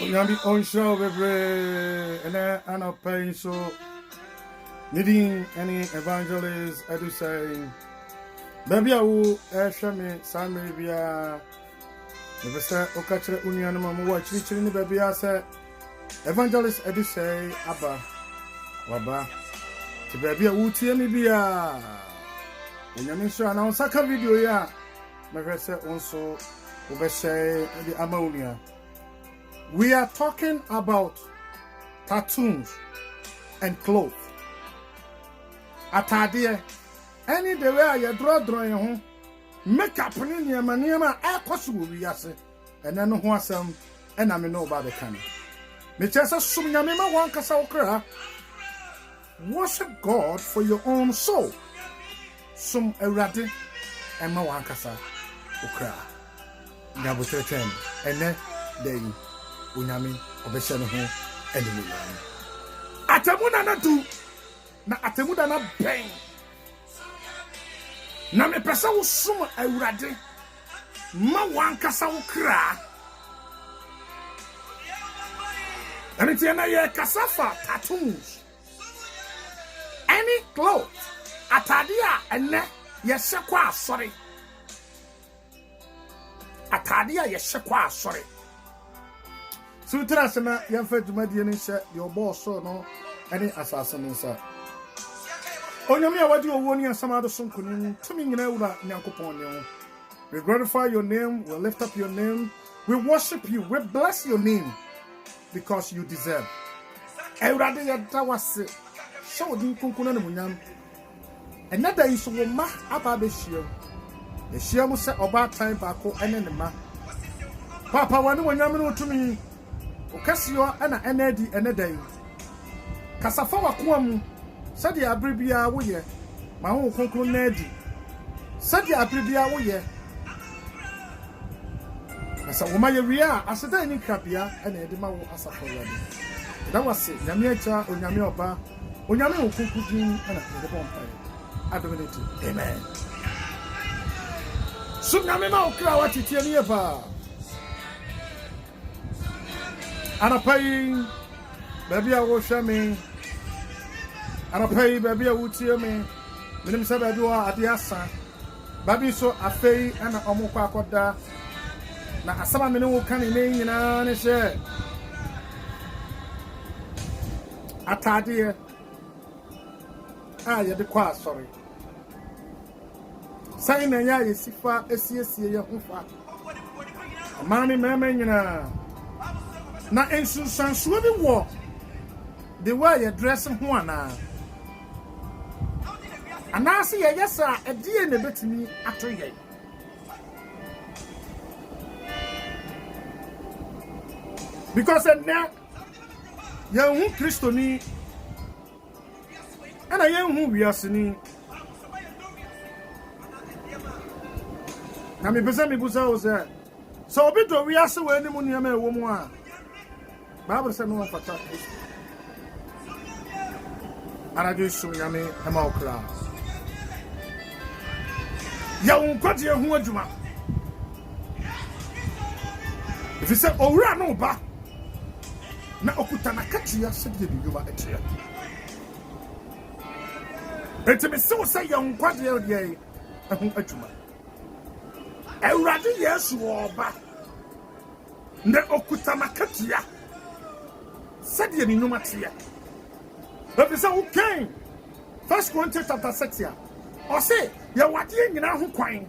Onyami onshaw bebre and a pay so needing any evangelist edu say baby awu me san baby a me say okachre union mam watch chiri ni baby a say evangelist edu say aba waba ti baby awu tie mi bia onyami so na on saka video ya me say onso we say the amaunia. We are talking about tattoos and clothes. Atade any the way you draw your makeup in your maniama I cost will be ase and then who asem and I know about the can. Me just assume yamima wan kasa okra. Worship God for your own soul. Some erade and ma wan kasa okra. Nyabutetem and then there Unyami obeshano ho anyway. Atemuda na du na atemuda na ben. Na me pesa wo sum awurade ma wankasa wo kra. Ani tie na ye kasafa tattoos. Any clothes atade a enne ye hye asori. Atade a ye hye asori. So trasena yamfa dwumadie ni hye de boss no any asase ni nsa onyame a wadi owo ni asamado sonkonim tumi nyina wura nyankopon ne ho. We glorify your name, we lift up your name, we worship you, we bless your name because you deserve. Ewrade yeda wase so din konkona ne munyam enada yi so wo ma aba be hiem e hiem se oba time baako ene ne ma papa wani wonyam ne otumi okasio ana enedi enedan kasafa wakoam sadi abribia woye ma ho konkro nadi sadi abribia woye asa wo ma ye wia aseda ni krabia ana edi ma wo asafo yade da wase nyame acha onyame oba onyame okukudin ana edi bompai adominate amen so nyame ma okra watitie ni eba Anapai baby a wo hwame anapai baby a wutie me menim say baby wa ade asa baby so afei ana omukwa akoda na asama me ne wo kan ne nyina ne hye atade a ye de kwa sorry sai na ya yesifa esiesie ye hofa amani meme nyina na ensunsansuo bi wo the way you dress ho ana anase ye yesa edie ne betimi atoye because na ye hu kristoni ana ye hu wiaseni na me pesa me buza o se so obi do wiase we ni mu niam e wo mu a Bible said no one for talk. And I do show yame okra. Ya unkwati ya hu adwuma. If you say owura no ba na okuta na katia se de dwuma etia. Enti me se wo say ya unkwati ya de hu adwuma. Ewurade Yesu oba. Na okuta na katia said ye no matter. But we say okay. 1 Corinthians chapter 6 here. Or say ye wade nyina ho kwan.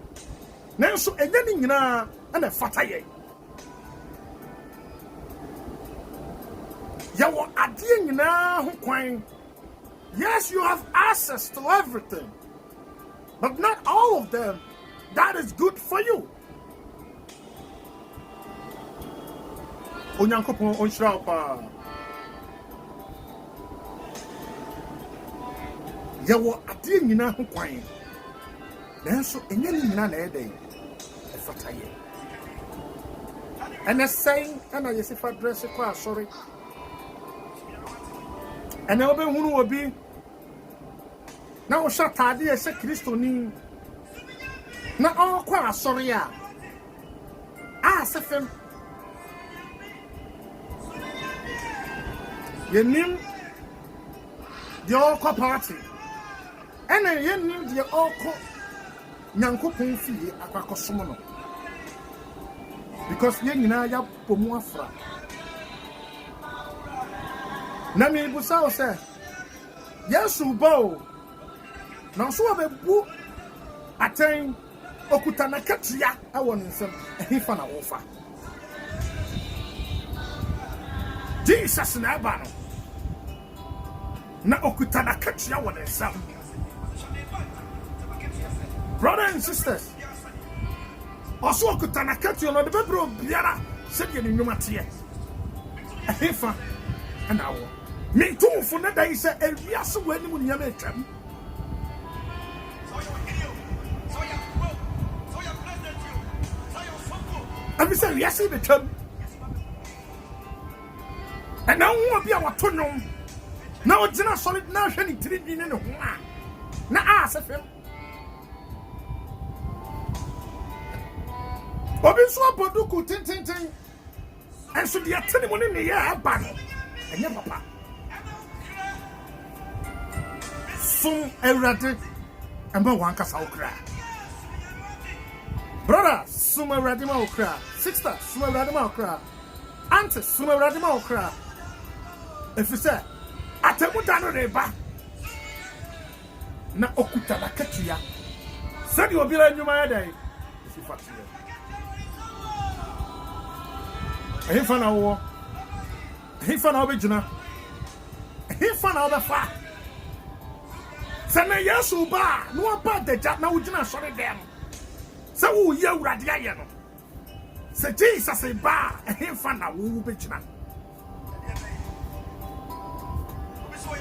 Nanso enye ni nyina na fata ye. Ye wo ade nyina ho kwan. Yes, you have access to everything. But not all of them that is good for you. Onyankopon onhyira pa. Yawo ade nyina ho kwan nanso enye ni nyina na eden e fata ye and saying ana yesifa dress kwa sorry and obe hunu obi na wo shatade ye se kristoni na kwa sorry a sefem yenim the oko party ene yenim the oko nyankopon fie akwakosom no because ye nyina ya pomu afra na me busa o se yesu bo na so abebu aten okuta na katia awon nsem ehifa na wofa Jesus na aba no na okuta na katia won nsem. Brothers and sisters, also okuta na katia no de bebro biara se de nnwuma te ehifa na wo me tumfo na dai se ewiase wani mu nyama etwam. I'm saying, yes, the term. And now, won't be our tunnel. Now, it's not solid. Now, any treating in the one. Now, ask him. Obiswa Boduku, tin. And so the attendant in the air, banner. And your papa. Soon, erratic. And no one can cry. Brother, suma radima okra. Sister, suma radima okra. Auntie, suma radima okra. If you say, atemudano reba. Na okuta na katia. Said you will be like you my day. If you fact you. He found our. He found our original. He found our fa. Sana yesu ba. No bad the jat na ujina sorry them. So who ye radia no? Say Jesus say ba him fan na wo begina.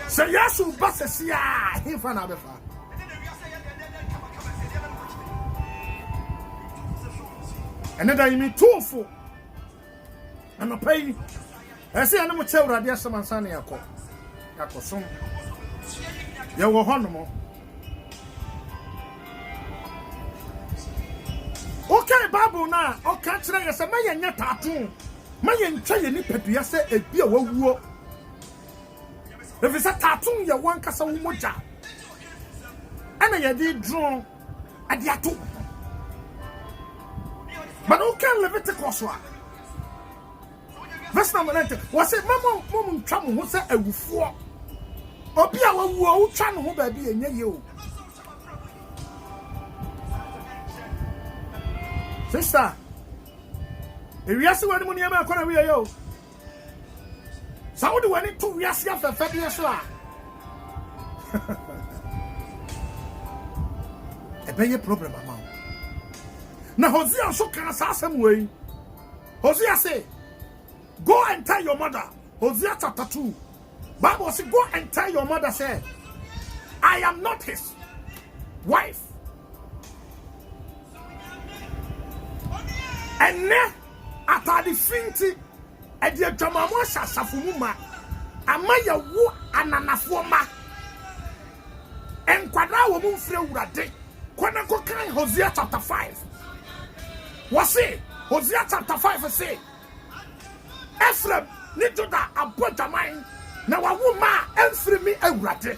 Say yesu ba se sia him fan na be fa. And then I mean tofu. And no pay. I say anu mo che radia samansa na yakọ. Yakosom. Ye wo hono. Okay, Bible na okay kire yesa maye nya taatu maye ntwa ye ni padua se ebi a wawuo efisa taatu ye wan kasa wo moja ana ye di drone ade ato but okay Leviticus wa verse number 9 was say mama ntwa mo ho se awufuo obi a wawuo wo twa no ho ba bi enye ye o. Sister, if you ask what money am I gonna wear yo? So do I need to we ask after 5 years? A big problem, mama. Now Hosea so can some way. Hosea say, go and tell your mother. Hosea chapter 2. Bible say, go and tell your mother, say, I am not his wife. And after the finti, and the Jamamosa Safuma, Amaya Wu Ananafoma, and Quadra woman Frewrade, Quanaco Kai Hosea chapter 5. Was it Hosea chapter 5 say, Ephraim, Nijoda, a brother mine, now a woman, and free me a rate.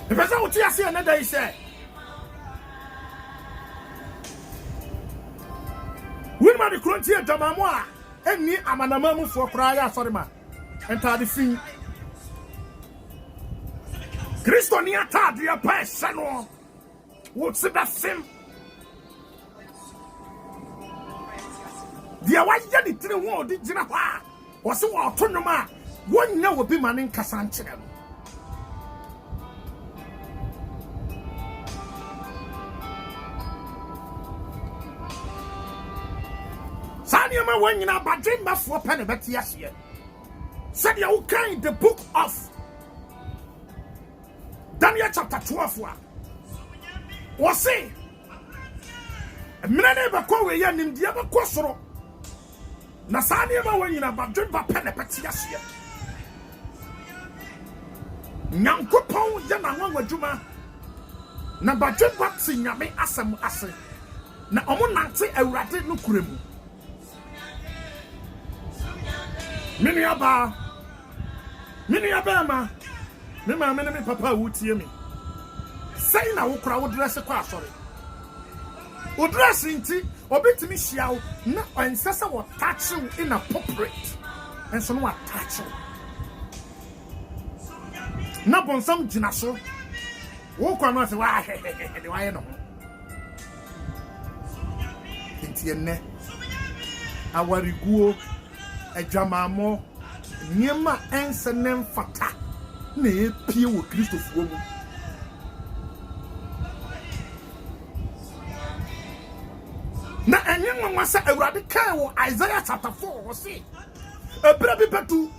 The person would see another say. When my frontier Jamamoa, and me, I'm an amamu for Kraya, sorry, ma, enter the fee. Christonia Tadia Pasano, what's the same? The Hawaii didn't want the Jinawa, or so autonoma, 1 year will be man in Cassancham. Sanyama when you know about dream for penny but yes here. Said you kind the book of Daniel chapter 12 was say a minute bako we yan him diaba kwasoro. Na sanyama when you know about dream but penny but yes here. Nyankopon yana nwa wadwuma na badwe bat nyame asem ase na omo nante awurade no kuremu. Mini aba ma. Me ma me ne papa wutie me. Say na wo kura wo dress kwa asori. Wo dress nti obetimi hia wo na ensesa wo touch you inappropriate. And so no attach you. Na bonsam gina so. Wo kwa no se wa de wa ye no. Nti enne awariguo adwamamo niema ensenem fata na epie wo Kristofuo mu. Na enye nwa sa Awurade kan wo Isaiah chapter 4 wo say ebra bi petu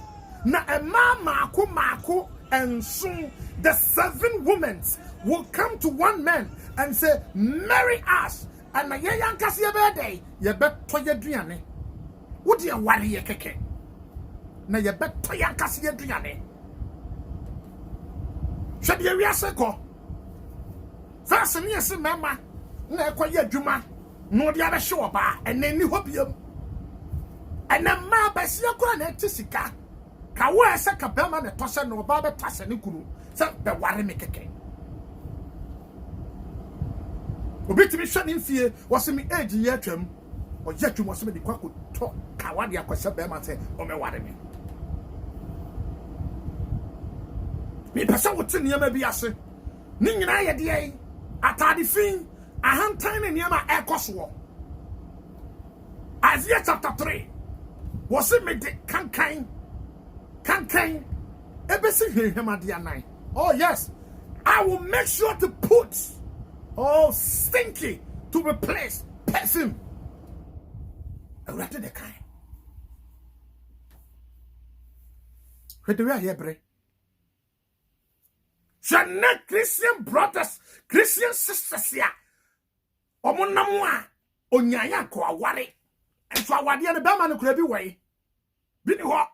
na maako and soon the 7 women will come to one man and say marry us and na ye yankase ye be dey ye beto ye duane wo de ware ye keke na ye beto yankase ye duane hwe de wiase ko verse ne se mema na ekoye adwuma no de abehwe oba enani hobiam enama basia kura na tisika ka wo ese ka bema na tose no oba betase ne kunu se be ware me keke obetimi hwe ne mfie wo se me age ye atwam o ye atwam wo se me de kwako to ka wade akwase bema se o me ware me me pesa wo te niam bi ase ni nyina ye de atade fin ahantan ne niam a ekoso Isaiah chapter 3 was it made kankan ebesi hemade anan. Oh yes, I will make sure to put stinky to replace perfume. Awurade de kan hwede here bre Jana Christian brothers, Christian sisters ya omonam a onyanya ko aware enso awade ne be ma ne kura bi wai bi ni ho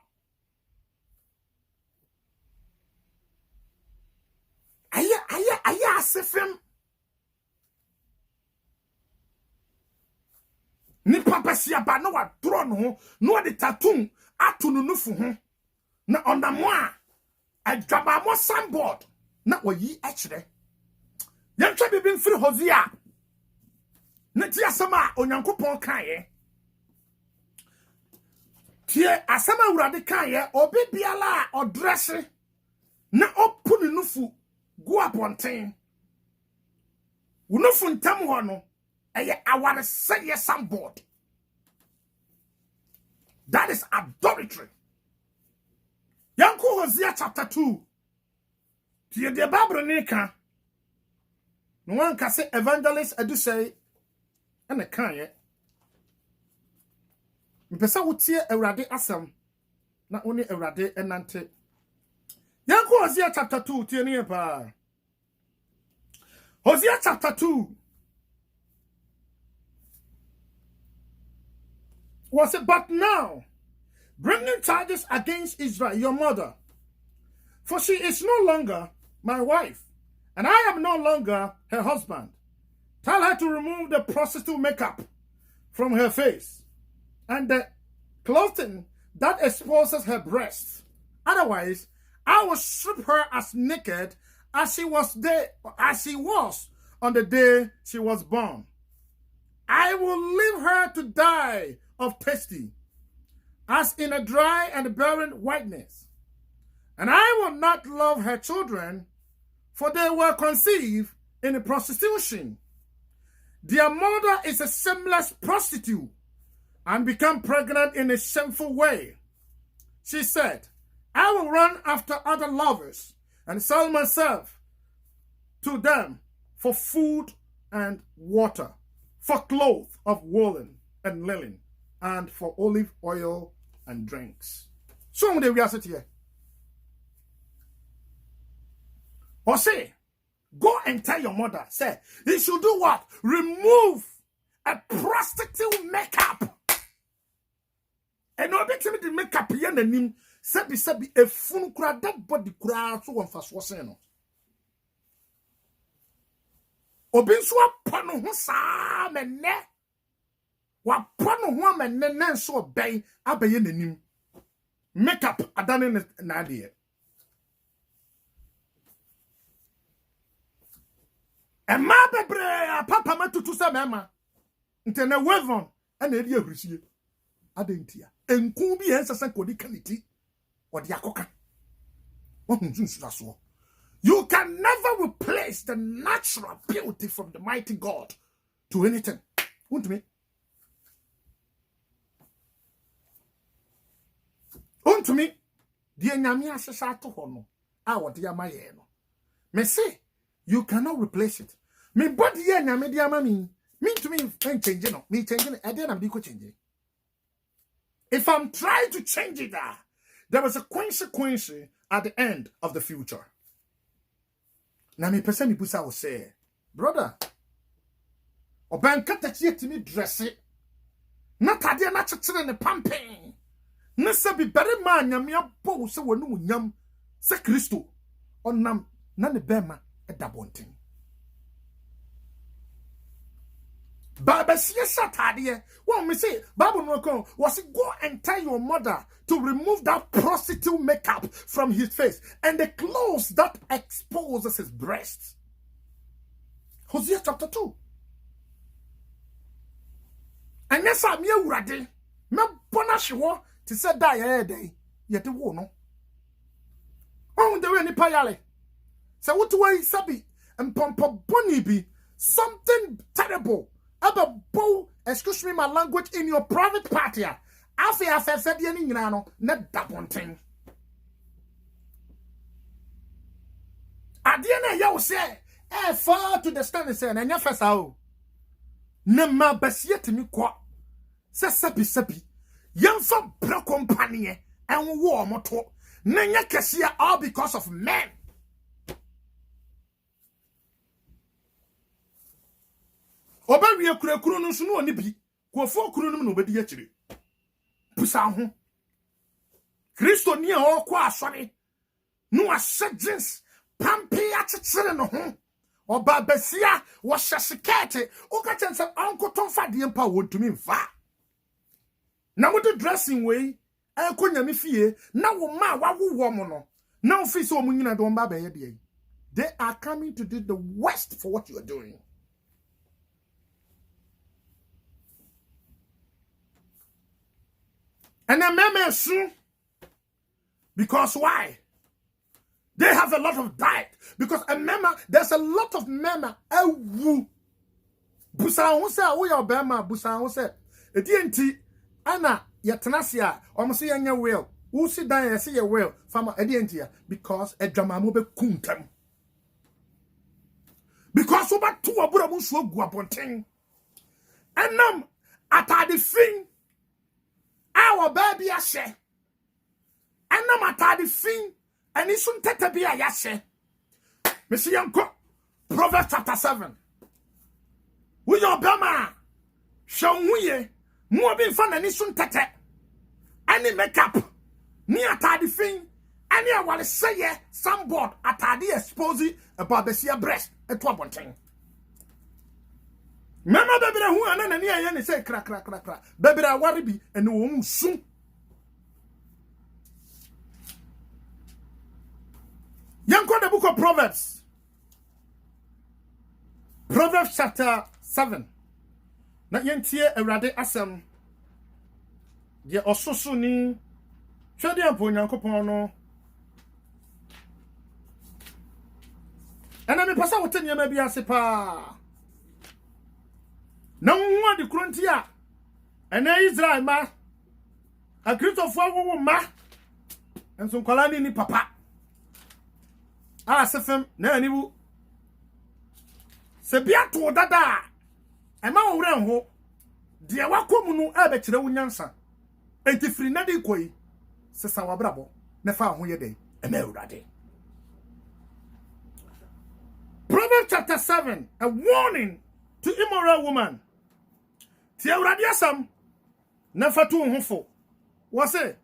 aya asefem ni papa sia ba no wa tro no ho no de tattoo ato no nufu ho na onamo a adwaba mo sandboard na oyi ekire yentwa bibi mfiri Hosea na ti asama onyankopon kan ye tie asama Awurade kan ye obi biala odresse na opunu nufu go aponten unufu ntam ho no eye aware say sandboard. That is adultery. Yanko Hosea chapter 2 tie de Bible ne ka no one can say evangelist adu say and kan ye mpesa wotie Awurade asem na oni Awurade enante. Yanko Hosea chapter 2 tie ne pa Hosea chapter 2 was it, but now bringing charges against Israel your mother, for she is no longer my wife and I am no longer her husband. Tell her to remove the prostitute makeup from her face and the clothing that exposes her breasts. Otherwise, I will strip her as naked as she was on the day she was born. I will leave her to die of thirsty, as in a dry and barren whiteness. And I will not love her children, for they were conceived in prostitution. Their mother is a shameless prostitute and become pregnant in a shameful way. She said, I will run after other lovers and sell myself to them for food and water, for clothes of woolen and linen, and for olive oil and drinks. So we are sitting here. Or say, go and tell your mother, say, you should do what? Remove a prostitute makeup. And no be the makeup here and him sabi a fun kura that body kura so one fast was saying. Obinswa pano ho sa menne wa pano ho amenne nan so obey abaye nanim makeup adane na ade Emma bebre papa matutu se mema nte na wavon na edi ahurisie adentia enku bi ensese kodi kaniti odi akoka you can never replace the natural beauty from the mighty God to anything. Want me? The nyame asesa to ho no a wode amaye no me say you cannot replace it. Me body ye nyame di ama me to me change no me change no e dey na me ko change. If I'm trying to change it there was a consequence at the end of the future. Na me person me busa will say, brother, obanka tachi to me dress it. Na tade na chichire ne pamping. Na se bi bere ma nyame abo se wonu nyam se Kristo onam na ne bema e dabonten. Baba siya tade one me say Bible no come was go and tell your mother to remove that prostitute makeup from his face and the clothes that exposes his breasts. Hosea chapter 2. And yes, I'm here ready. Me bonashiwo to say that day yet wo no. On the way ni payale. So what way sabi and pompo boni bi something terrible. About bow, excuse me my language in your private party. After said the any no not that one thing. Adiana ya say far to the stand say na nya fesa o. Na ma basie timi kwa. Se sabi. Yamfa bra company en wo moto. Na nya kese all because of men. Oba wie kurakuru no so no oni bi kuofo kuru no no bedi akire pusa ho Kristo ni a okwa asore no ahye jeans pampe achechire no ho oba basia wo hyesikete oka chense ankoton fade mpa wontumi mfa na mo de dressing way akonya me fie na wo ma wawo mo no na ofisi o munyina de omba baye de they are coming to do the worst for what you are doing. And a meme soon. Because why? They have a lot of diet. Because a meme, there's a lot of meme. Ewu. Busa who say, oh, your bema, Busa who say, a DNT, Anna, Yatanasia, almost see your will. Who sit down and see your will, Farmer Edientia, because a dramamobe kuntam. Because over 2 Aburamus will go upon thing. And at the thing. Our baby ashe. And no matter the thing, and it soon take be a yashe. Monsieur Yanko, Proverbs chapter 7. We your bema. Show we more being fun and it soon take. Any makeup. Near the thing. Any I want to say some board at the exposing about the breast at 12 thing. Mama baby who and near say crack. Baby I worry be and no soon. Yanko the book of Proverbs. Proverbs chapter 7. Na yentie Awurade asem. Ye ososo ni twede ampo Nyankopon no. Ana me pasa wote nyama bi ase pa. Na nwa de krontia ena Israel ma a Christopher wo ma enso kwala ni papa a sefem na anibu se bia to dada e ma wo wren ho de wakomu no e be kire wo nyansa enti firi na de koi se sa wabrabo na fa ho ye den e ma Awurade. Proverbs chapter 7, a warning to immoral woman. Ti Awurade asam na fatu honfo. What say?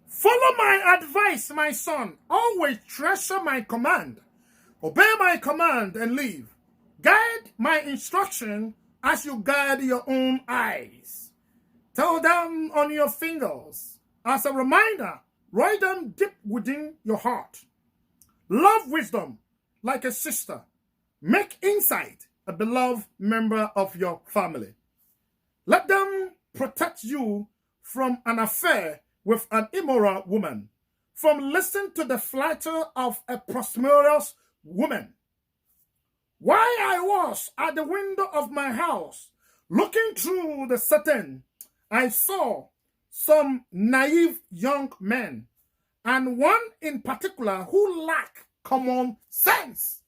Follow my advice, my son. Always treasure my command. Obey my command and live. Guide my instruction as you guide your own eyes. Tell them on your fingers. As a reminder, write them deep within your heart. Love wisdom like a sister. Make insight a beloved member of your family. Let them protect you from an affair with an immoral woman, from listening to the flatter of a prosperous woman. While I was at the window of my house, looking through the curtain, I saw some naive young men, and one in particular who lacked common sense.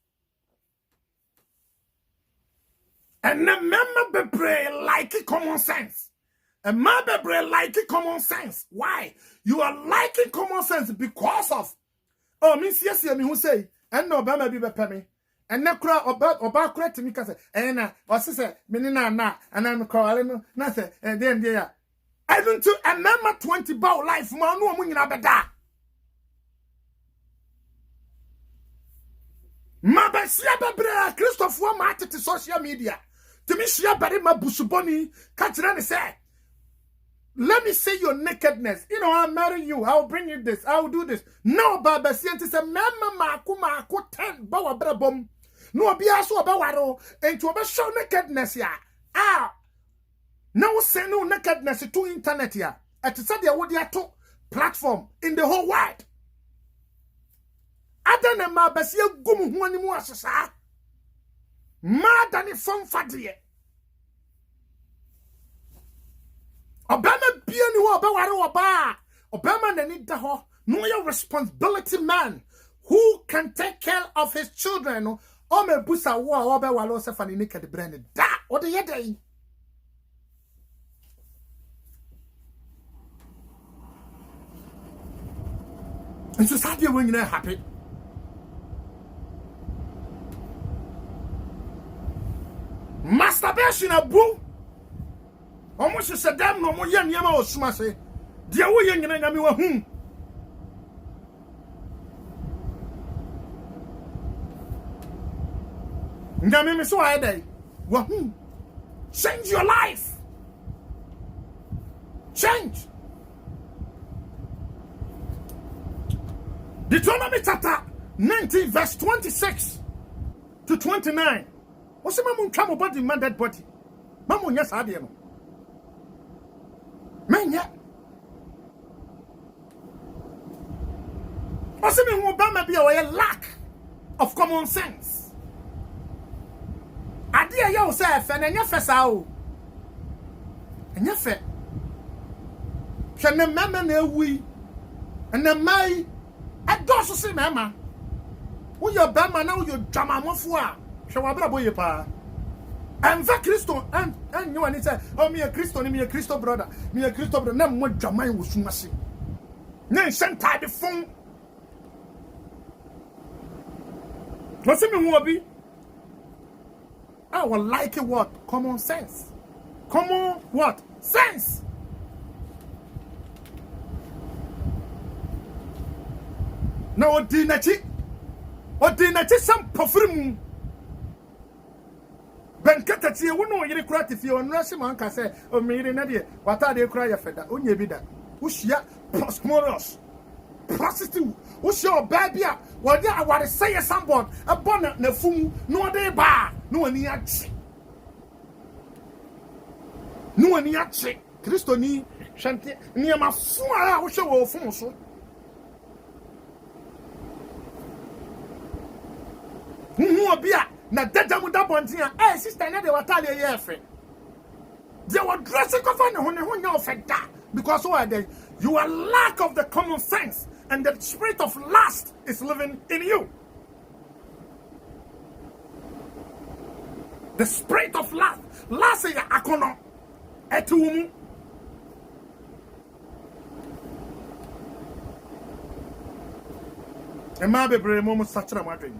And the member bebre like common sense. And my bebre like common sense. Why? You are liking common sense because of Miss Yes, me who say, and no Bama be me. And na kura oba kura timi ka say na o se me na na and I'm calling na say and then there I don't to a member 20 bow life man no mu nyina beda ma ba sia bebre Christopher ma tete social media timi sia bare ma busuboni ka kire ne say let me see your nakedness. You know, I'll marry you. I'll bring you this. I'll do this. No, Baba, it's a memma maku 10 bawa brabom. No, be also about waro. And to be show nakedness, ya. No, say no nakedness to internet, ya. At the Sadia would ya to platform in the whole world. Other than my Basia Gum, one more, sir. Mad than a fun fadie. Obama be anyone about Obama and need the no your responsibility man who can take care of his children or me busa wa oba walo sefani naked brand da what the day and society when you happy masturbation abu almost said damn no more yan yama or smase. Dear we young and I mean, Nammy so I day. Change your life. Change. Deuteronomy chapter 19, verse 26 to 29. What's the mamun come about the man dead body? Mamun, yes, I did. Man, yeah. What's the mean? Obama be a lack of common sense. I dear yourself and your face out. And your face. Can the mamma know we? And the my. I don't see mamma. Who your Bama now, your drama mofua. Shall I boy pa? I'm a Christo, and you and he said, oh, me a Christo, me a Christo brother, me a Christo brother, no more drama was messy. Nation tied the phone. What's it mean, Wobby? I will like it what? Common sense. Common what? Sense. Now, what did some perfume? Ben Katati, you know, you're creative. You're nursing man can say, oh, me, Nadia, what are they cry a feather? Only be that. Ushia, prosperous, prostitute, Ushia, baby, what they are, what say, someone, a bonnet, no fool, no day bar, no one yet. No one yet, Christoni, Shanty, near my fool, I will show a phone. No beer. Na dada mu da bontia sister na de watale ye efe they were dressing cover ne honya ofeda because why they you are lack of the common sense and the spirit of lust is living in you. The spirit of lust is akono etumu ema bebre mo mu sachira madwen.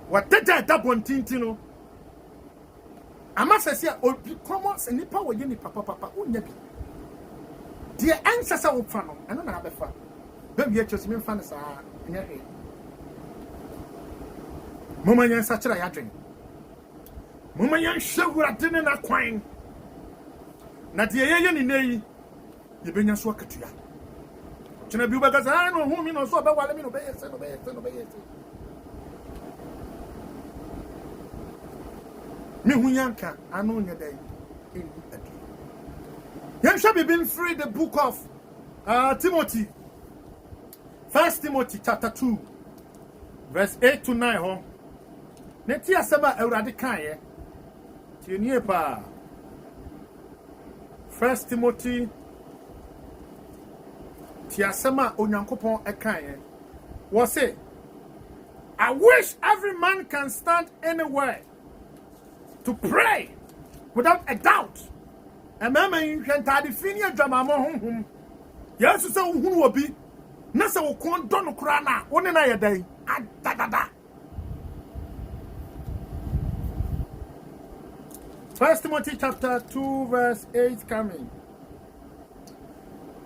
What did that one tintino? I must say, oh, common and nipa or any papa, unyabi. Dear ancestor will funnel, I don't have a fun. Don't get your swimming fun in your head. Mama yan such a yatring. Mama yan sugar at dinner, not quine. Not the alien in a ye benya so akatua chena bi ubagaza no hu mi no so be wale mi no be yese no be yese mi hu yanka anu nya dai eni adu yam shall be been free the book of Timothy, 1 Timothy chapter 2 verse 8 to 9 ho neti asaba awrade kan ye tienie pa 1 Timothy ti asama onyankopon ekan ye wo say I wish every man can stand anywhere to pray without a doubt. And mama you can tadi fini adwamamo honhom. Yesu say uhunu obi na say wo kon do no kra na woni na yedai adadada. 1 Timothy chapter 2 verse 8 coming.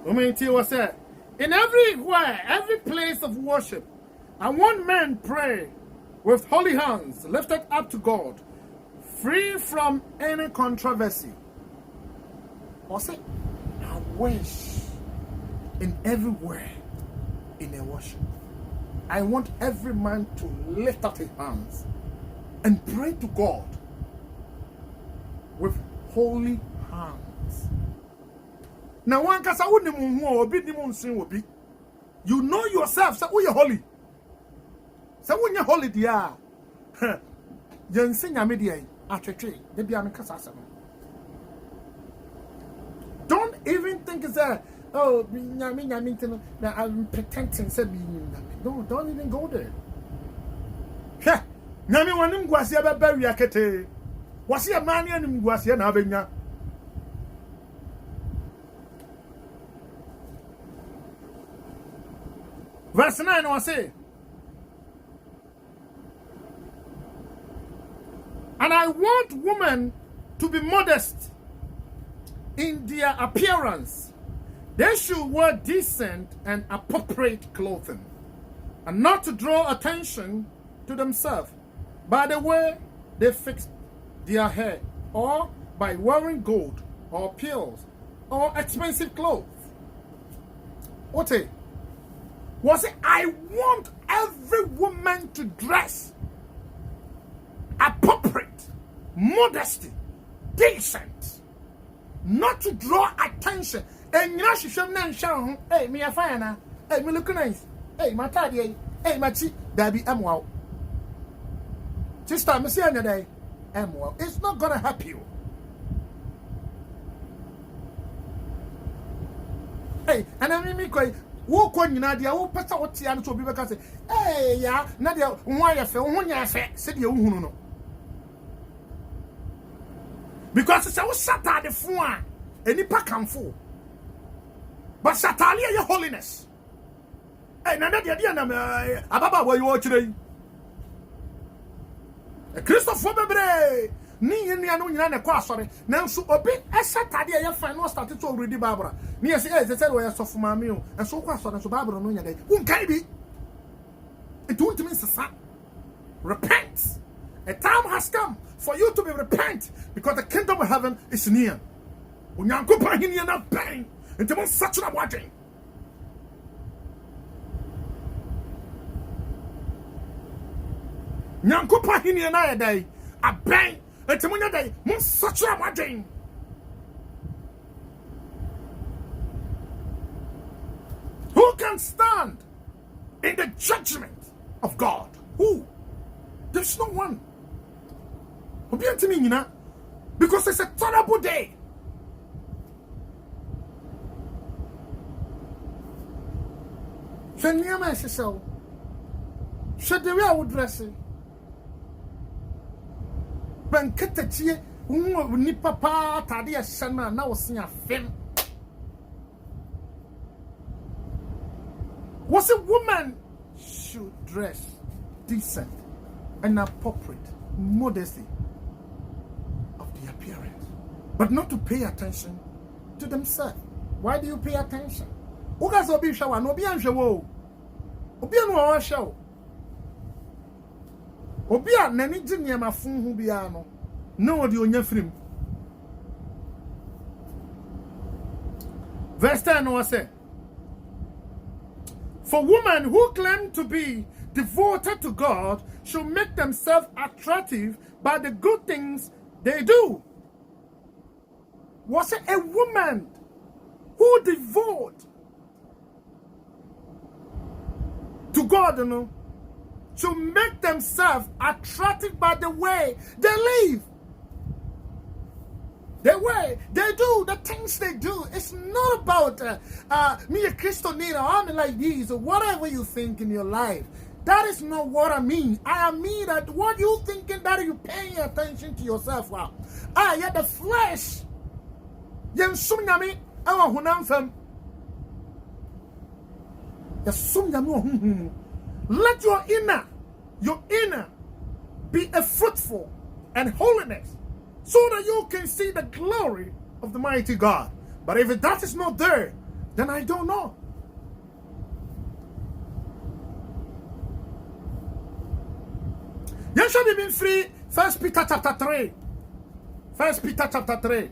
Umenti was said, in everywhere, every place of worship, and one man pray with holy hands lifted up to God, free from any controversy. What's it? I wish in everywhere in a worship, I want every man to lift up his hands and pray to God with holy hands. Now one can say, you know yourself, say, oh, you're holy. Say, when you're holy, dear. You sing a media, don't even think it's a, oh, I'm pretending, no, don't even go there. Nami wanim gwasi ba ba wiakete. Wasi ya mani anim gwasi na abenya. Verse 9 was say, and I want women to be modest in their appearance. They should wear decent and appropriate clothing, and not to draw attention to themselves by the way they fix their hair, or by wearing gold or pearls or expensive clothes. What a was it? I want every woman to dress appropriate, modesty, decent, not to draw attention. And you know she should not show, hey, me a fine, hey, me look nice, hey, my tidy, hey, my cheek, that be wow. Just time, see another day, well. It's not gonna help you. Hey, and I mean, me quite. Wo ko nyina dia wo pesa wo tia no so obi beka say eh ya na dia won ya fe won ya fe se dia uhunu no because say wo sata de fo a enipa kamfo but satali ye holiness eh na dia na ababa wo yo chire e Christopher bebre ni yeni anu nyina ne kwa asore nanso obi esatade ye fan no start to already babra ni say eh say we so fuma mi o enso kwa asore so babra no nya dai un kai bi it won't mean sasa repent. A time has come for you to be repent because the kingdom of heaven is near. Unyankopa hini na bang enti mo satura wadwen nyankopa hini na yedai abang etimunya day mun satura wadwen. Who can stand in the judgment of God? Who? There's no one. Because it's a terrible day. Fanyama so. Should the real dressing? Bankatachi, ni papa, Tadia Shana, now sing a film. Was a woman should dress decent and appropriate, modesty of the appearance, but not to pay attention to themselves. Why do you pay attention? Ugas obi shawa no bi anhwe wo. Obi anu wa shawo. Obi a nani gye niam fun hu bia no. Na odi onya firim. Verse 10 was said, for women who claim to be devoted to God should make themselves attractive by the good things they do. Was it a woman who devote to God, to make themselves attractive by the way they live, the way they do, the things they do? It's not about me a Christian, I'm like this, or whatever you think in your life. That is not what I mean. I mean that what you thinking, that you paying attention to yourself. Wow. Yeah, the flesh. Let your inner be a fruitful and holiness, so that you can see the glory of the mighty God. But if that is not there, then I don't know. You should be free. 1 Peter chapter 3. 1 Peter chapter 3.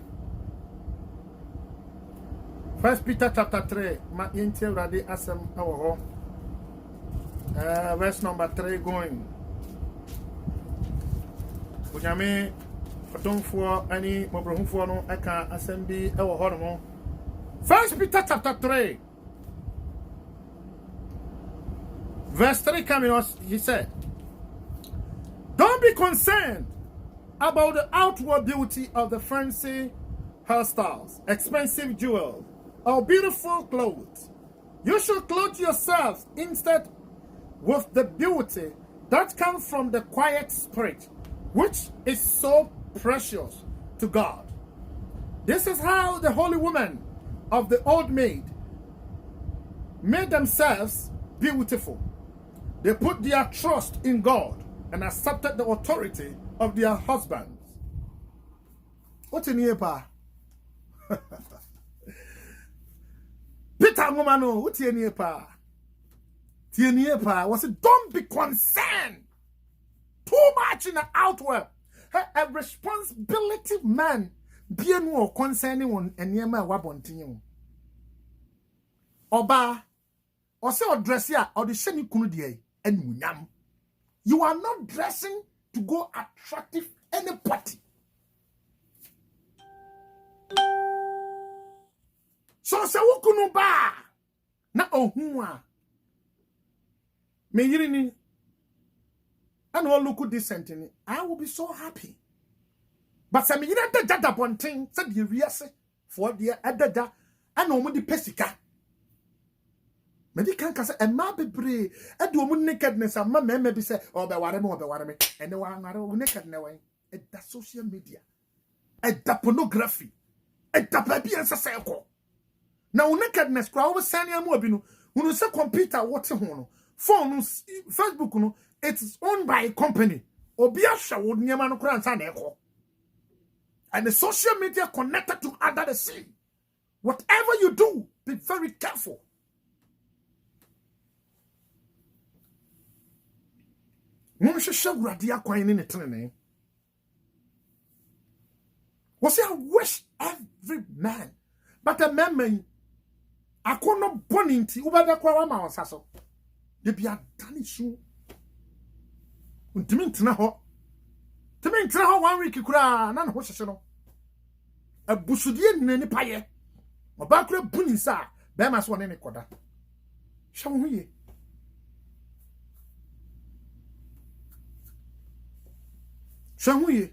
1 Peter chapter 3. Ma yenti urade asem awo ho. Verse number 3 going. Bunyame Otonfo ani mobrohunfo no aka asem bi awo ho no. 1 Peter chapter 3. Verse 3 coming us, he said, don't be concerned about the outward beauty of the fancy hairstyles, expensive jewels, or beautiful clothes. You should clothe yourselves instead with the beauty that comes from the quiet spirit, which is so precious to God. This is how the holy women of the old maid made themselves beautiful. They put their trust in God and accepted the authority of their husbands. What's in here, pa? Peter Ngomano, what's in here, pa? Was it, don't be concerned too much in the outward. A responsibility man be more concerning one and yema wabontin. Oba, or say or dress ya or the sheni kunudie and munyam. You are not dressing to go attractive anybody. So se wukunu ba na ohua me yirini and all look decent in it. I will be so happy. But some you don't jada bonting said the riase for the adada and no the pesika. Medican can say a ma bebre e do mu nakedness and ma me be say or be warem and the one are naked na way e da social media e da pornography e da baby and say ko na nakedness kwa wo sane am obi no unu say computer what ho no phone Facebook no it's owned by a company obi ahwa wo nyama no kura nsa na eko and the social media connected to under the sea. Whatever you do, be very careful. Was I wish every man, but a man, I could not born into Ubada Kwama or Sasso. They be a done issue. To me, to me, 1 week, you could none of a busudian in any pie. A background punisa, Bemas one any quarter. Shall we? Shall we?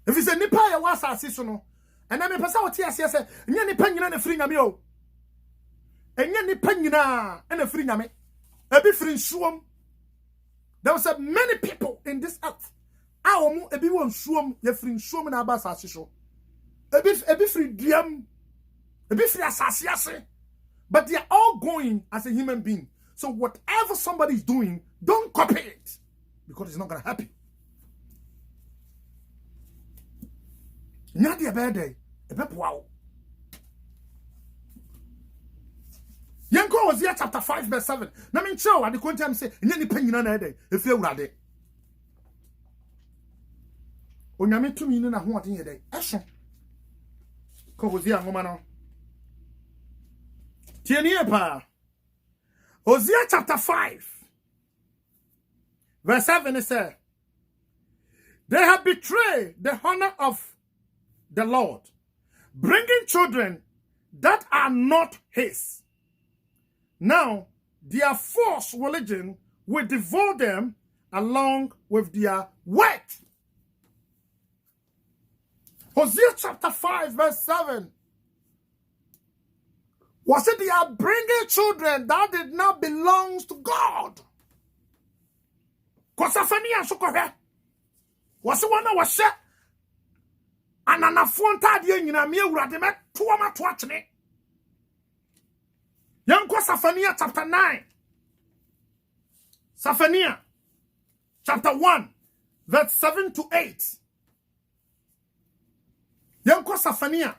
If it's a nipaya was our seasonal, and I'm a passawati as yes, and any penny and a free namio. And any penny and a free name. A bit free swum. There was a many people in this earth. Our a bit one swum, your free swum and our bass as a bit free diam, a bit free assassin. But they are all going as a human being. So whatever somebody is doing, don't copy it. Because it's not going to happen. Not a bad day. A bit wow. Yanko was here chapter 5 verse 7. Na me show at the content say any penny na day if you rade. Onyame tumi ni na ho ade ye day. Ehso. Ko was here ngoma no. Tieniepa. Hosea chapter 5. Verse 7 it says, they have betrayed the honor of the Lord, bringing children that are not his. Now, their false religion will devour them along with their weight. Hosea chapter 5 verse 7. Was it they are bringing children that did not belong to God? Kosafania sokohe. Was it one was set? And an affronted yen a mere radime to a matwatchne. Young Kosafania chapter 9. Saphania chapter 1 verse 7 to 8. Young Kosafania.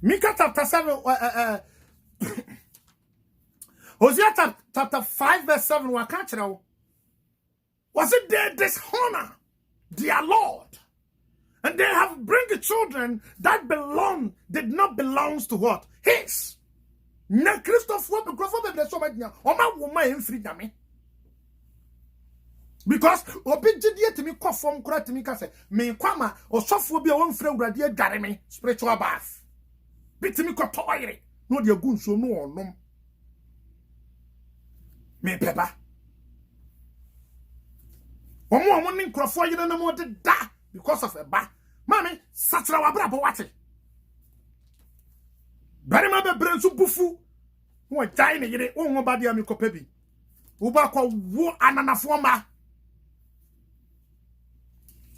Micah chapter 7, Hosea chapter 5 verse 7, was it they dishonor their Lord? And they have bring children that did not belong to what? His. Na Christopher, because obedient to me conform correct to me can say me kwama or software be one friend radio garimi spiritual bath. Bit me ko toyre no de agun so no onom me peba omo nin crofo yire na mo de da because of a ba mami satra wa bra bo wate bari ma be brensu bufu wo dai ne yire wo ba dia me ko pebi wo ba ko wo ananafo ma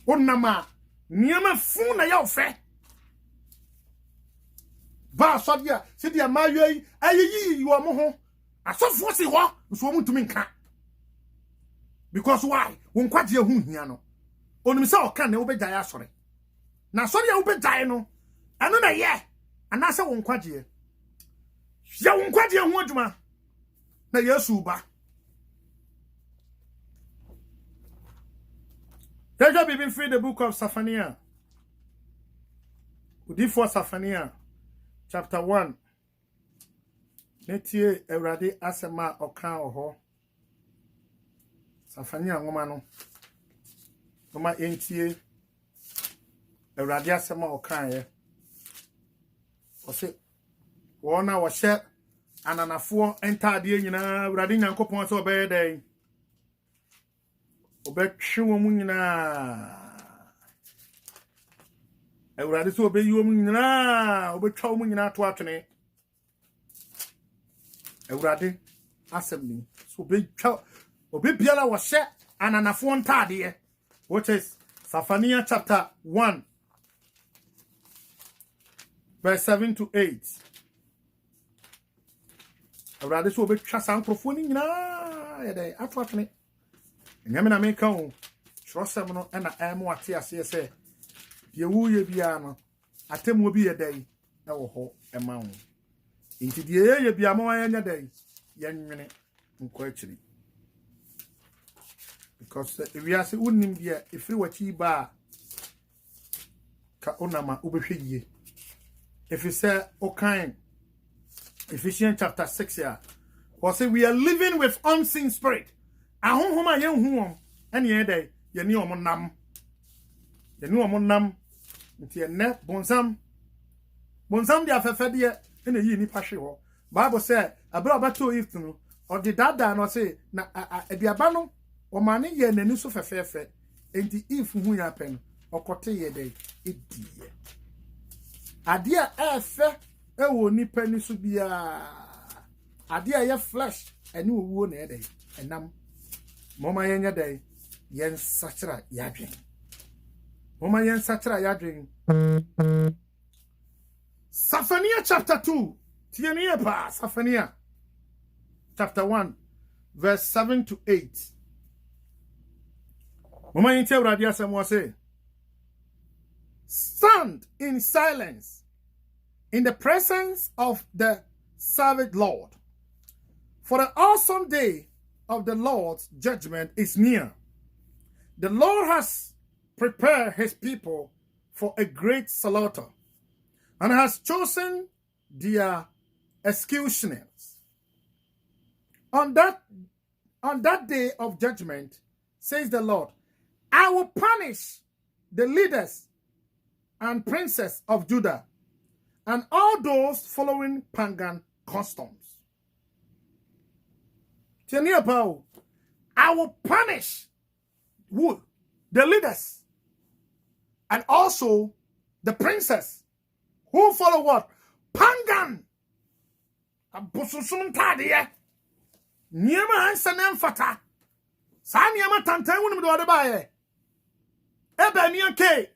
onama niama fu na ya ofe ba so dia se dia mayi ayi yo mo ho asofo si ho so mo ntumi nka because why won kwaje hu hia no onim se o kan na wo begya ya sore na sore ya wo begya no eno na ye anase won kwaje ya won kwaje hu adwuma na Yesu ba Deja be free the book of Saphania. Udifo Saphania chapter 1. Netie Ewrade asema okan oho. Saphania ngoma no. Ngoma entie Ewrade asema okan ye. Ose wona wo hye ananafo entade nyina Ewrade Nyankopon se obeyedai. Obetwe wo mu nyina Ewrade so obeyi wo mu nyina obetwa wo mu nyina to atwene Ewrade asem so obetwa obebiala wo hye ananafo ntade which is Saphania chapter 1 verse 7 to 8 Ewrade so obetwa sankrofo ni nyina yede ato atwene Nyame na meka o trosem no na emu ate ase se de wuye bia no atemu obi yedai na wo ho ema wo nti de ye bia ma wa nya dai yenwene nko akiri because we are say unim dia ifri wachi ba ka onama obehwe if you say okan Ephesians chapter 6 here or say we are living with unseen spirit ahonhoma ye hu ene ye dai ye ni nam nti ene bonsam de afefede ye ene yi ni pahwe ho Bible say abra bato if no or the dada no say na aduaba no o mane ye nani so fefefe enti if hu ya pen okote ye dai ediye ade a efe ewo ni pani so bia ade a ye flesh ene owuo na ye dai enam Mama yenya day yen sachra yadwen. Mama yen sachra yadwen. Saphania chapter 2. Tiania pa Saphania chapter 1 verse 7 to 8. Mama yen tell Radia Samuel say, stand in silence in the presence of the savage Lord. For the awesome day of the Lord's judgment is near. The Lord has prepared his people for a great slaughter, and has chosen their executioners. On that day of judgment, says the Lord, I will punish the leaders and princes of Judah and all those following pagan customs. I will punish the leaders and also the princes who follow what? Pagan. Abususum tadiye. Niyama ansanem fata. Sa niyama tantan wunu do adebaye. Ebe niyanke.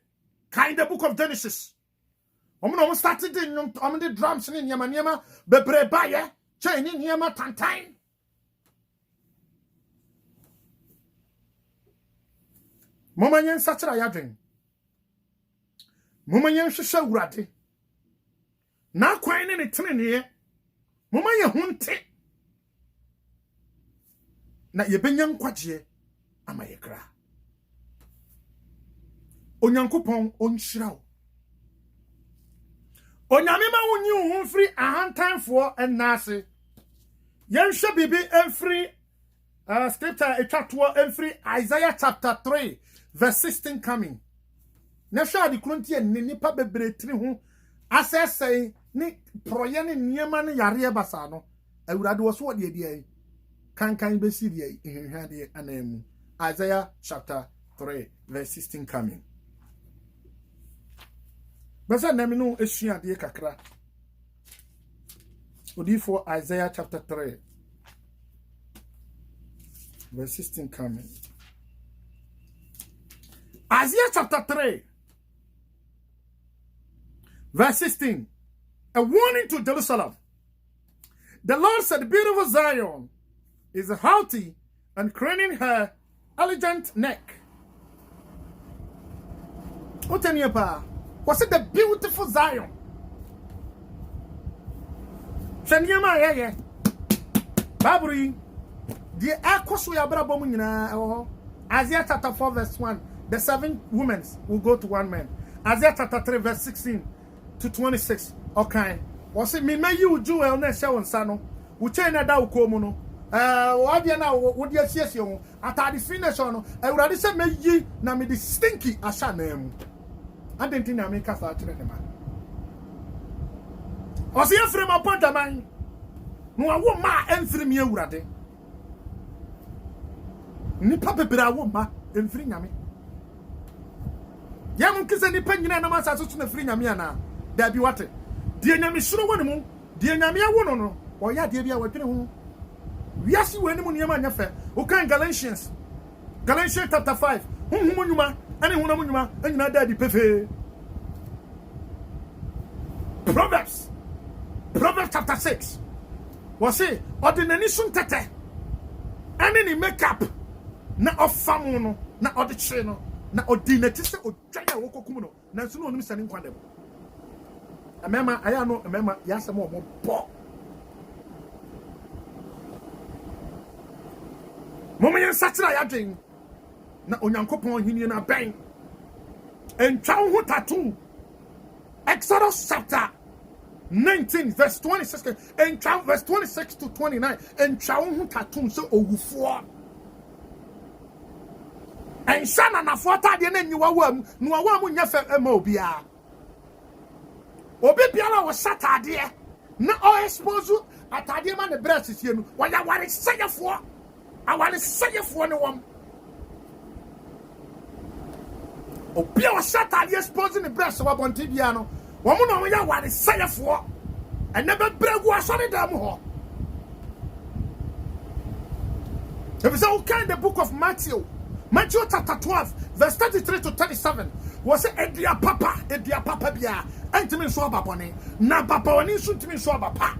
Kind the book of Genesis. Omo started the drums in niyama bebre baye. Che ni niyama tantan. Mama yen sachira yadwen. Mama yen hwehwe wurade. Na kwan ne tenene. Mama ye hunte. Na ye benya nkwaje ama ye kra. Onyankopon onhyira wo. Onyame ma wonyi wo mfiri ahantanfo enase. Yen hwe bibi emfiri scripture etwato emfiri Isaiah chapter 3 verse 16 coming. Na hwe ade klontie ne nipa bebre tiri ho asese ni proye ne niema ne yare basa no awurade wo so wo de die kan be si die ehwade anamu. Isaiah chapter 3 verse 16 coming. Basa na me no esua de kakra. Odi for Isaiah chapter 3 verse 16 coming. Isaiah chapter 3 verse 16. A warning to Jerusalem. The Lord said, beautiful Zion is haughty and craning her elegant neck. What's it the beautiful Zion? Shanyama yeah. Baburi. The Akoshu Yabrabomu nyina. Isaiah chapter 4 verse 1. The 7 women will go to 1 man. Isaiah chapter 3 verse 16 to 26. Okay. Was it me may you do el ne show sano? We chain a da ukomu no. Wabia na would you see you? At the finish on, I would already say me ye na me the stinky asha name. I didn't think I make a thought to the man. Was here from a point of mine? No, I won't ma entry me urade. Ni papa bra won't ma entry me. Yamun kiss any penny and a mass as soon as free Namiana. There be what? Dear Nami should one moon, dear Namia won or ya dear weapon. We ask you any money man affair. Okay, Galatians chapter 5. Whom any woman and not daddy pefe. Proverbs chapter 6. Was it ordinary soon tete? Any makeup na of famuno, na or the channel. Na ordinate se o twa wo kokum no na nso no onim sane nkwadem amema aya no amema yasem o mo bo momen satira ya dwen na onyankopon hini na ben entwa ho tattoo Exodus chapter 19 verse 26 entwa verse 26 to 29 entwa ho tattoo so owufo and Shana na fota de na nyiwa wam no wa mu nya fa ma obia obi biara wo satade na o expose atade ma ne breast sie no wa ya ware sayefo aware sayefo ne wam obi o satade expose ne breast wa bonte bia no wo mu no ya ware sayefo enebe bregu asore da mu ho. If it's okay in the book of Matthew chapter 12, verse 33 to 37, was it Edia Papa Bia, Antimin Swabaponi, Na Papa, and Insuntimi Swabapa.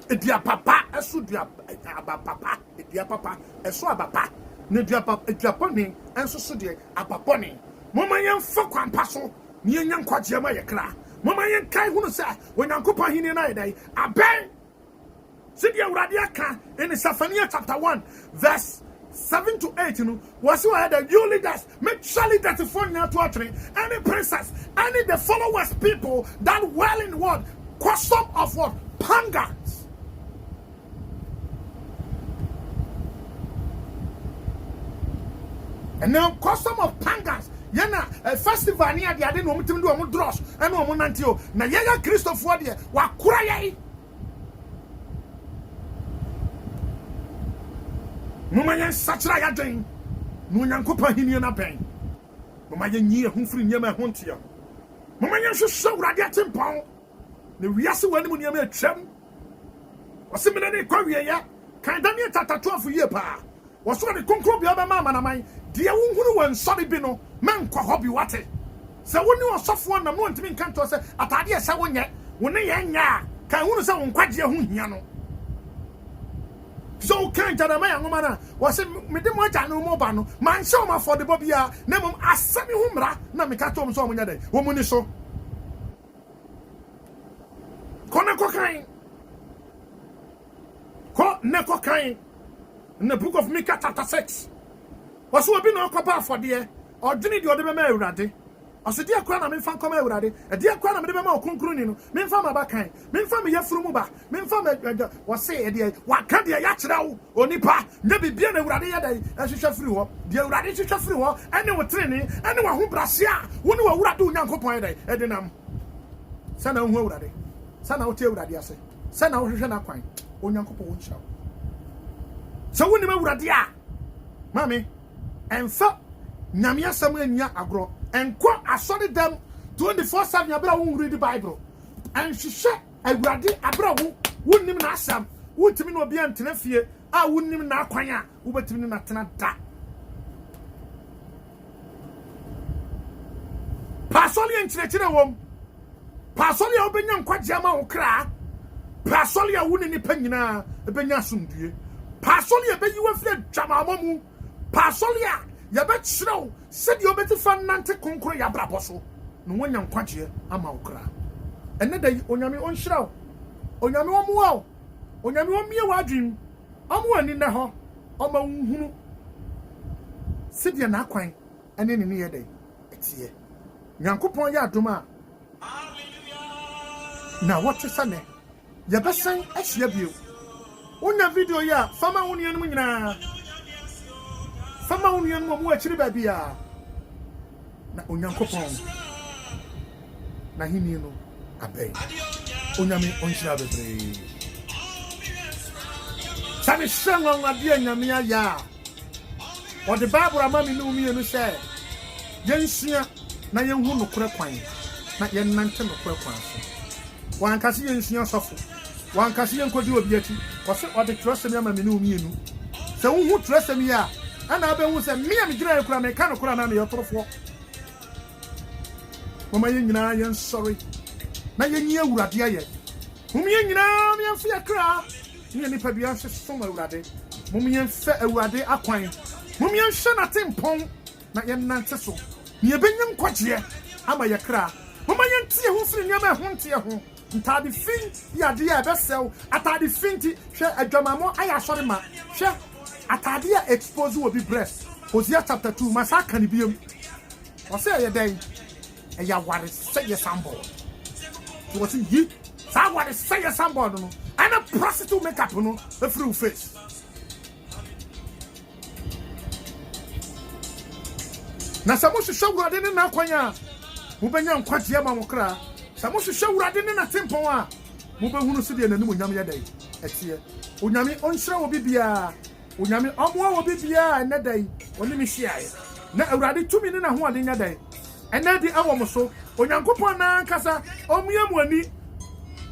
Edia Papa, a Sudia Papa, Edia Papa, a Swabapa, Nedia Papa, Ediaponi, and Susudi, a Paponi. Momayan Fokwan Paso, Nian Quajama Yakra, Momayan Kai Hunusa, when Uncle Pahini and I bang. Sidia Radiaka in Saphania chapter 1, verse 7 to 8 was who had the you leaders make surely that the phone not watching any princess, any the followers people that well in what custom of what pagans. And now custom of pagans. Yana a festival near the Adin Womutim do a dross and Womunantio. Na Yaya Christopher dear, Wakuraya. Mamayan Satra Yadin, Munyankopa Hiniana Pain. Mamayan year whom free near my hontia. Mamayan should show radiating pound. The Riasu when you may trim. Was similarly Korea, Kandania Tata 12 year pa. Was what the concrete other mamma and mine, dear who and sorry bino, man kwa hobby water. So when you are soft one, I'm going to mean canto say, Atadia Sawan yet, when they ya, can one sound quite your hunano. So can't tell the man, woman, was it Medimo Jano Mobano, man, show my for the Bobia, Nemum Asami Humra, Namikatom so many day, woman is so. Kona cocaine. Cocaine. In the book of Micah chapter 6. Was who have been occupied for dear, or didn't you ever marry Raddy? I said, dear Cranham, me fan come Raddy, a dear Cranham, never more concluding, men from my back, men from me from Muba, men from was say, dear, what can't you yach now, or Nipa, never be a Raddy as you shall through, dear Raddy shall through, and they were training, anyone who Brasia, one who would do young point, Edenham. Sana who Raddy, Sana will tell Raddy, I say, Sana will shall not quite, on young couple shall. So when you were there, Mammy, and so Namia somewhere near Agro, and quote, I saw them 24/7 Abra won't read the Bible. And she said, I read it, Abra wouldn't even ask them, wouldn't even be until next year, I wouldn't even know Quanya, who but to not that. Pasoli and Chinachi, Pasoli open young Quajama or cry, Pasoli wouldn't depend on a Benyasum. Pasolia be you fled Jamamu. Pasolia, ya bet snow, said you better fan Nante Concre ya braboso. No one young quachia, a maukra. And then they onyami on shroud. Onyami on wow. Onyami on me a dream. I'm one in the hall. Oma hunu. Sit ya naquine, and in near day. It's here. Yankupon ya duma. Now what is Sunday? Ya best saying, as you. Una video ya fama union mwina fama union mo achiri ba bia na onyankopon na hini no abai onyame onhira bebre sabe shanwa ngade nyame ya o de bible amami no mi enu say yensua na yenhu no kure kwan na yennante no kure kwan so wan kase yensua sofo wan kase yenkodi obi ati wase o de trust me amami no mi enu se hu trust me ya ana abehu se me am gira ekura me kan kura na ye torofo mama yen nyina yen sorry na yen yi awurade aye mum yen nyina me amfi akra ne nipa bia hye som awurade mum yen fe awurade akwan mum yen hye na tempon na yen nante so ne ebenyam kwagye ama ye kra mama yen tie ho firi nyama ho ntie ho ntade fin ya de ya besew atade finti hwe adwamamo aya sori ma hwe atade ya expose will be breast Hosea chapter 2 masaka ni biem o say ye den e ya ware say ye sambo to what yi sa ware say ye sambo no and a prostitute makeup no the free face na samusu shawurade ne na kwanya mu benya nkwagye ma mokra samusu shawurade ne na tempon a mu behunu se de nanim onyam ye dai etie onyame onhira obi bia onyame omo obi bia na dai oni mi hia na awurade tumi ne na ho ade nya dai ena di awom so onyankopon na nkasa omuamu ani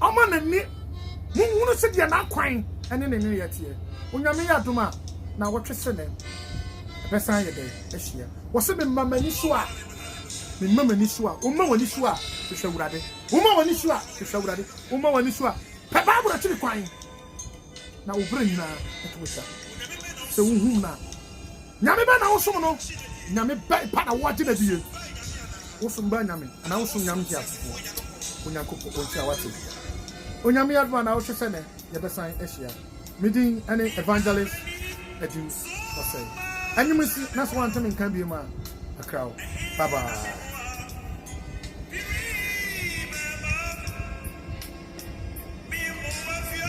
omo na ni mu hunu se de na kwan ene ne ye tie onyame ya doma na wotwe ne besan ye dai ehia wo se me mamani so a me mamani so a umma wani so a hwehwe awurade umma wani so a hwehwe awurade umma wani so a pa babura tiri kwan na obra nyina etwosa se wuhum na nyame ba na wosom no nyame ba pa na wote na die wosom ba nyame na wosom nyame ti afo onyankopɔ onti awate onyame adwa na wo hwese ne ye besan ehia midin ene evangelist edu ɔsɛ anyimisi na so wantemi nka bi ma akraw bye bye